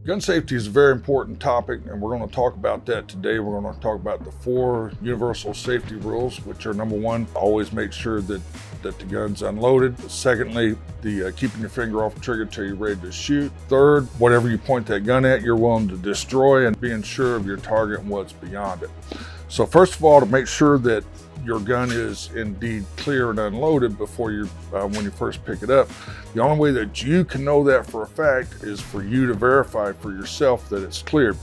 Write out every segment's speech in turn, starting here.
Gun safety is a very important topic, and we're going to talk about that today. We're going to talk about the 4 universal safety rules, which are: number 1, always make sure that the gun's unloaded. Secondly, the keeping your finger off the trigger until you're ready to shoot. Third, whatever you point that gun at, you're willing to destroy, and being sure of your target and what's beyond it. So first of all, to make sure that your gun is indeed clear and unloaded before when you first pick it up, the only way that you can know that for a fact is for you to verify for yourself that it's cleared.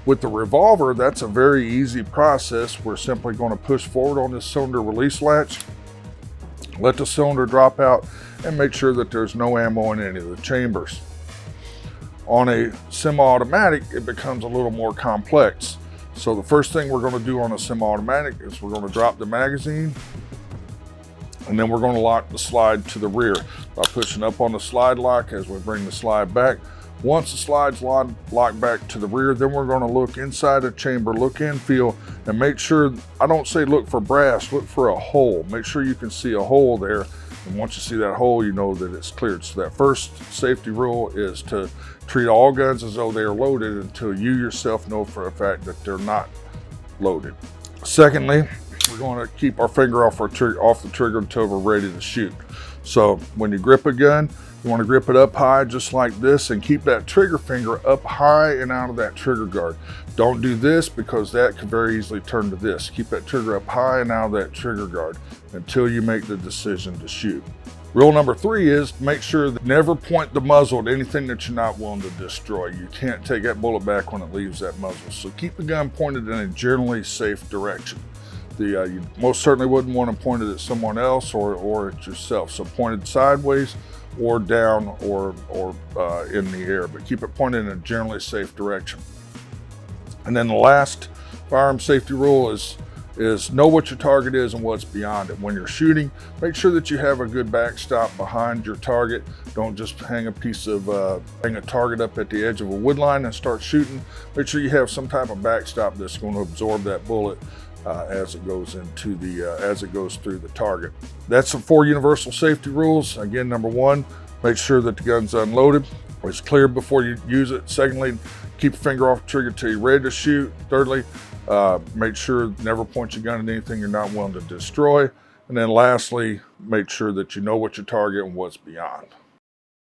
With the revolver, that's a very easy process. We're simply going to push forward on this cylinder release latch, let the cylinder drop out, and make sure that there's no ammo in any of the chambers. On a semi-automatic, it becomes a little more complex. So the first thing we're going to do on a semi-automatic is we're going to drop the magazine, and then we're going to lock the slide to the rear by pushing up on the slide lock as we bring the slide back. Once the slide's locked back to the rear, then we're going to look inside the chamber, look and feel, and make sure, I don't say look for brass, look for a hole. Make sure you can see a hole there, and once you see that hole, you know that it's cleared. So that first safety rule is to treat all guns as though they are loaded until you yourself know for a fact that they're not loaded. Secondly, we're going to keep our finger off the trigger until we're ready to shoot. So when you grip a gun, you want to grip it up high just like this and keep that trigger finger up high and out of that trigger guard. Don't do this because that could very easily turn to this. Keep that trigger up high and out of that trigger guard until you make the decision to shoot. Rule number 3 is make sure that never point the muzzle at anything that you're not willing to destroy. You can't take that bullet back when it leaves that muzzle. So keep the gun pointed in a generally safe direction. You most certainly wouldn't want to point it at someone else or at yourself. So pointed sideways or down or in the air, but keep it pointed in a generally safe direction. And then the last firearm safety rule is know what your target is and what's beyond it. When you're shooting, make sure that you have a good backstop behind your target. Don't just hang a target up at the edge of a wood line and start shooting. Make sure you have some type of backstop that's going to absorb that bullet as it goes through the target. That's the 4 universal safety rules. Again, number 1, make sure that the gun's unloaded or it's cleared before you use it. Secondly, keep your finger off the trigger until you're ready to shoot. Thirdly, make sure never point your gun at anything you're not willing to destroy. And then lastly, make sure that you know what your target and what's beyond.